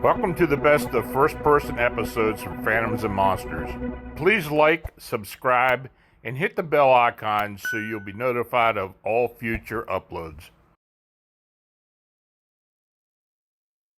Welcome to the best of first-person episodes from Phantoms and Monsters. Please like, subscribe, and hit the bell icon so you'll be notified of all future uploads.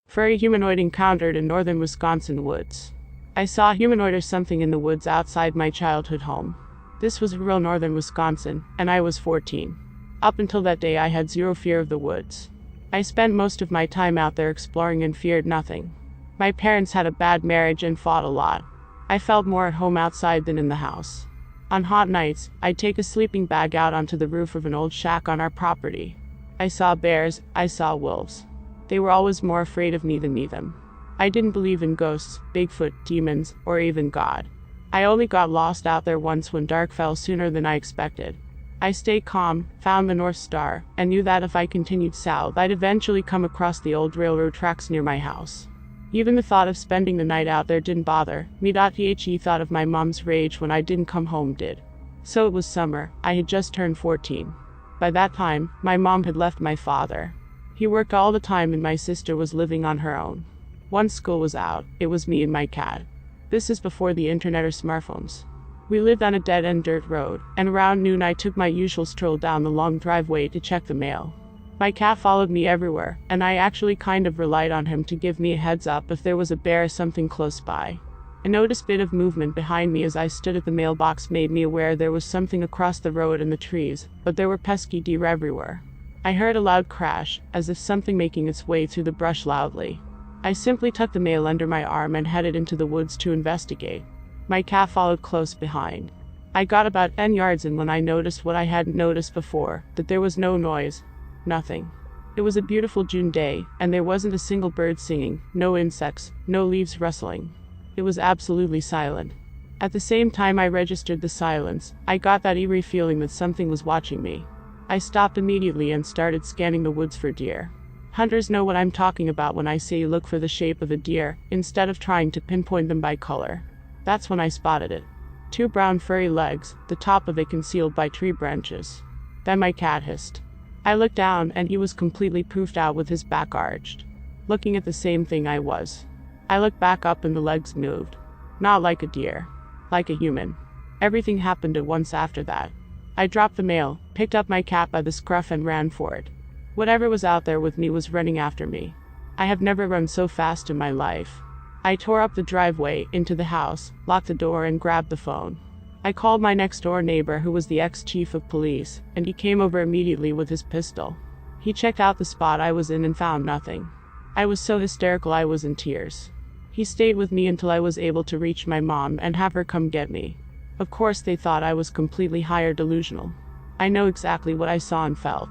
Furry humanoid encountered in northern Wisconsin woods. I saw a humanoid or something in the woods outside my childhood home. This was rural northern Wisconsin, and I was 14. Up until that day I had zero fear of the woods. I spent most of my time out there exploring and feared nothing. My parents had a bad marriage and fought a lot. I felt more at home outside than in the house. On hot nights, I'd take a sleeping bag out onto the roof of an old shack on our property. I saw bears, I saw wolves. They were always more afraid of me than me them. I didn't believe in ghosts, Bigfoot, demons, or even God. I only got lost out there once when dark fell sooner than I expected. I stayed calm, found the North Star, and knew that if I continued south I'd eventually come across the old railroad tracks near my house. Even the thought of spending the night out there didn't bother me. The thought of my mom's rage when I didn't come home did. So it was summer, I had just turned 14. By that time, my mom had left my father. He worked all the time and my sister was living on her own. Once school was out, it was me and my cat. This is before the internet or smartphones. We lived on a dead-end dirt road, and around noon I took my usual stroll down the long driveway to check the mail. My cat followed me everywhere, and I actually kind of relied on him to give me a heads up if there was a bear or something close by. I noticed a bit of movement behind me as I stood at the mailbox made me aware there was something across the road in the trees, but there were pesky deer everywhere. I heard a loud crash, as if something making its way through the brush loudly. I simply tucked the mail under my arm and headed into the woods to investigate. My cat followed close behind. I got about 10 yards in when I noticed what I hadn't noticed before, that there was no noise. Nothing. It was a beautiful June day, and there wasn't a single bird singing, no insects, no leaves rustling. It was absolutely silent. At the same time I registered the silence, I got that eerie feeling that something was watching me. I stopped immediately and started scanning the woods for deer. Hunters know what I'm talking about when I say look for the shape of a deer, instead of trying to pinpoint them by color. That's when I spotted it. 2 brown furry legs, the top of it concealed by tree branches. Then my cat hissed. I looked down and he was completely poofed out with his back arched. Looking at the same thing I was. I looked back up and the legs moved. Not like a deer. Like a human. Everything happened at once after that. I dropped the mail, picked up my cat by the scruff and ran for it. Whatever was out there with me was running after me. I have never run so fast in my life. I tore up the driveway, into the house, locked the door and grabbed the phone. I called my next door neighbor who was the ex-chief of police, and he came over immediately with his pistol. He checked out the spot I was in and found nothing. I was so hysterical I was in tears. He stayed with me until I was able to reach my mom and have her come get me. Of course they thought I was completely high or delusional. I know exactly what I saw and felt.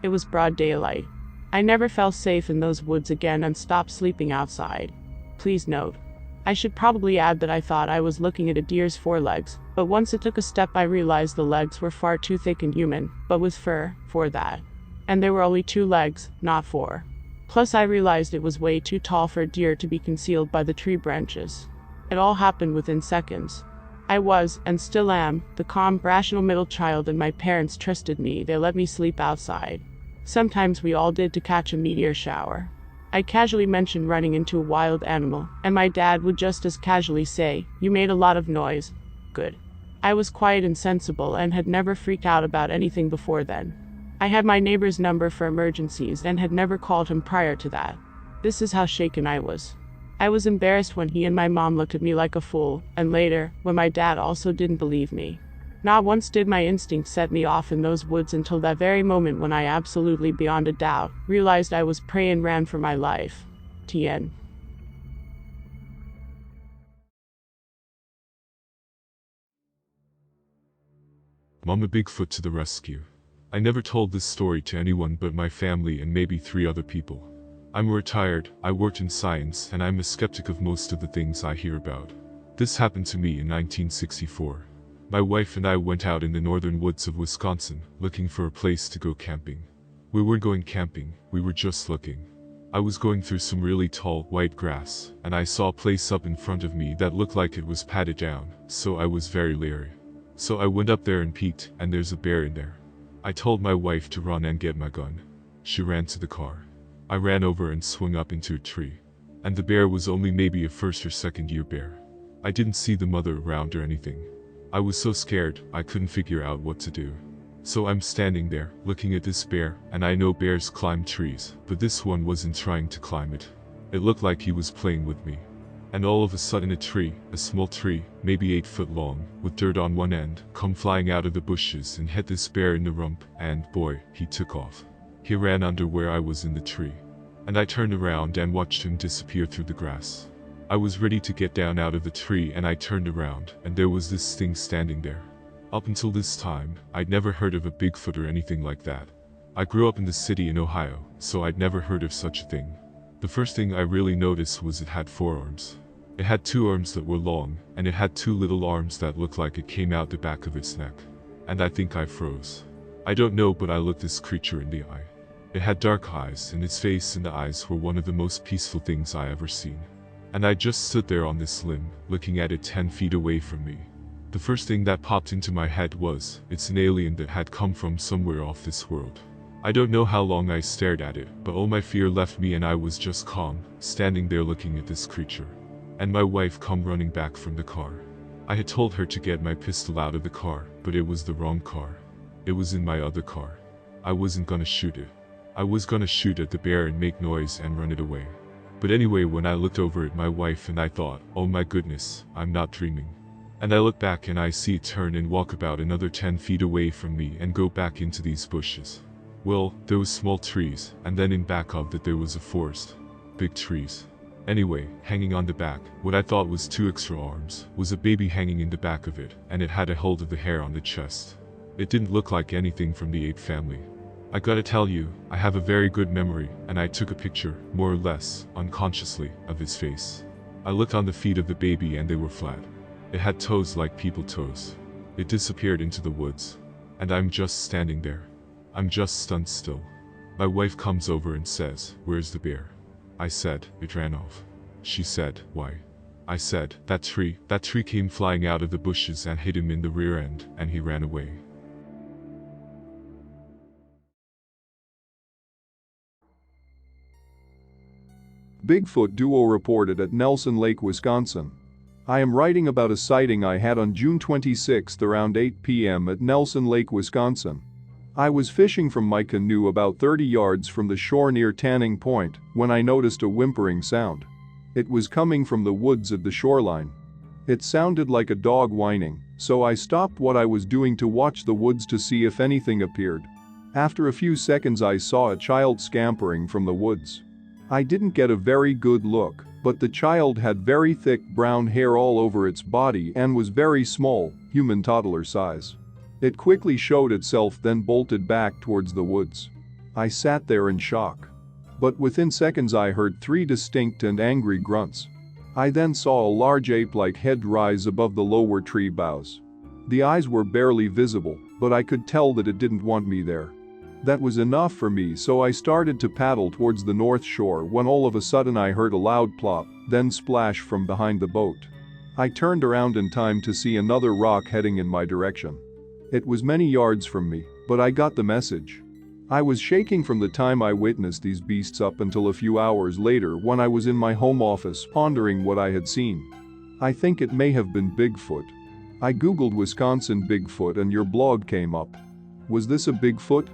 It was broad daylight. I never felt safe in those woods again and stopped sleeping outside. Please note. I should probably add that I thought I was looking at a deer's forelegs, but once it took a step I realized the legs were far too thick and human, but with fur, for that. And there were only 2 legs, not 4. Plus I realized it was way too tall for a deer to be concealed by the tree branches. It all happened within seconds. I was, and still am, the calm, rational middle child and my parents trusted me. They let me sleep outside. Sometimes we all did to catch a meteor shower. I casually mentioned running into a wild animal, and my dad would just as casually say, "You made a lot of noise." Good. I was quiet and sensible and had never freaked out about anything before then. I had my neighbor's number for emergencies and had never called him prior to that. This is how shaken I was. I was embarrassed when he and my mom looked at me like a fool, and later, when my dad also didn't believe me. Not once did my instinct set me off in those woods until that very moment when I absolutely beyond a doubt realized I was prey and ran for my life. TN. Momma Bigfoot to the rescue. I never told this story to anyone but my family and maybe 3 other people. I'm retired, I worked in science, and I'm a skeptic of most of the things I hear about. This happened to me in 1964. My wife and I went out in the northern woods of Wisconsin, looking for a place to go camping. We weren't going camping, we were just looking. I was going through some really tall, white grass, and I saw a place up in front of me that looked like it was padded down, so I was very leery. So I went up there and peeked, and there's a bear in there. I told my wife to run and get my gun. She ran to the car. I ran over and swung up into a tree. And the bear was only maybe a first or second year bear. I didn't see the mother around or anything. I was so scared, I couldn't figure out what to do. So I'm standing there, looking at this bear, and I know bears climb trees, but this one wasn't trying to climb it. It looked like he was playing with me. And all of a sudden a tree, a small tree, maybe 8 foot long, with dirt on one end, come flying out of the bushes and hit this bear in the rump, and boy, he took off. He ran under where I was in the tree. And I turned around and watched him disappear through the grass. I was ready to get down out of the tree and I turned around, and there was this thing standing there. Up until this time, I'd never heard of a Bigfoot or anything like that. I grew up in the city in Ohio, so I'd never heard of such a thing. The first thing I really noticed was it had 4 arms. It had 2 arms that were long, and it had 2 little arms that looked like it came out the back of its neck. And I think I froze. I don't know, but I looked this creature in the eye. It had dark eyes, and its face and the eyes were one of the most peaceful things I ever seen. And I just stood there on this limb, looking at it 10 feet away from me. The first thing that popped into my head was, it's an alien that had come from somewhere off this world. I don't know how long I stared at it, but all my fear left me and I was just calm, standing there looking at this creature. And my wife come running back from the car. I had told her to get my pistol out of the car, but it was the wrong car. It was in my other car. I wasn't gonna shoot it. I was gonna shoot at the bear and make noise and run it away. But anyway, when I looked over at my wife and I thought, oh my goodness, I'm not dreaming. And I look back and I see it turn and walk about another 10 feet away from me and go back into these bushes. Well, there was small trees, and then in back of that there was a forest. Big trees. Anyway, hanging on the back, what I thought was 2 extra arms, was a baby hanging in the back of it, and it had a hold of the hair on the chest. It didn't look like anything from the ape family. I gotta tell you, I have a very good memory, and I took a picture, more or less, unconsciously, of his face. I looked on the feet of the baby and they were flat. It had toes like people toes. It disappeared into the woods. And I'm just standing there. I'm just stunned still. My wife comes over and says, where's the bear? I said, it ran off. She said, why? I said, that tree came flying out of the bushes and hit him in the rear end, and he ran away. Bigfoot duo reported at Nelson Lake, Wisconsin. I am writing about a sighting I had on June 26 around 8 p.m. at Nelson Lake, Wisconsin. I was fishing from my canoe about 30 yards from the shore near Tanning Point when I noticed a whimpering sound. It was coming from the woods at the shoreline. It sounded like a dog whining, so I stopped what I was doing to watch the woods to see if anything appeared. After a few seconds I saw a child scampering from the woods. I didn't get a very good look, but the child had very thick brown hair all over its body and was very small, human toddler size. It quickly showed itself, then bolted back towards the woods. I sat there in shock. But within seconds I heard 3 distinct and angry grunts. I then saw a large ape-like head rise above the lower tree boughs. The eyes were barely visible, but I could tell that it didn't want me there. That was enough for me, so I started to paddle towards the north shore when all of a sudden I heard a loud plop, then splash from behind the boat. I turned around in time to see another rock heading in my direction. It was many yards from me, but I got the message. I was shaking from the time I witnessed these beasts up until a few hours later when I was in my home office pondering what I had seen. I think it may have been Bigfoot. I googled Wisconsin Bigfoot and your blog came up. Was this a Bigfoot?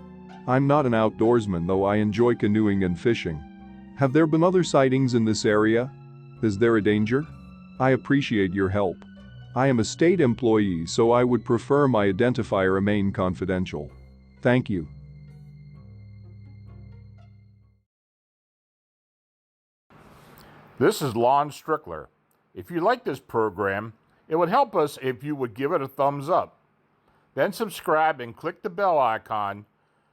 I'm not an outdoorsman, though I enjoy canoeing and fishing. Have there been other sightings in this area? Is there a danger? I appreciate your help. I am a state employee, so I would prefer my identifier remain confidential. Thank you. This is Lon Strickler. If you like this program, it would help us if you would give it a thumbs up. Then subscribe and click the bell icon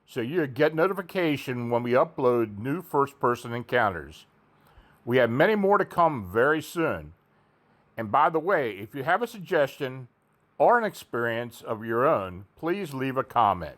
so you get notification when we upload new first-person encounters. We have many more to come very soon. And by the way, if you have a suggestion or an experience of your own, please leave a comment.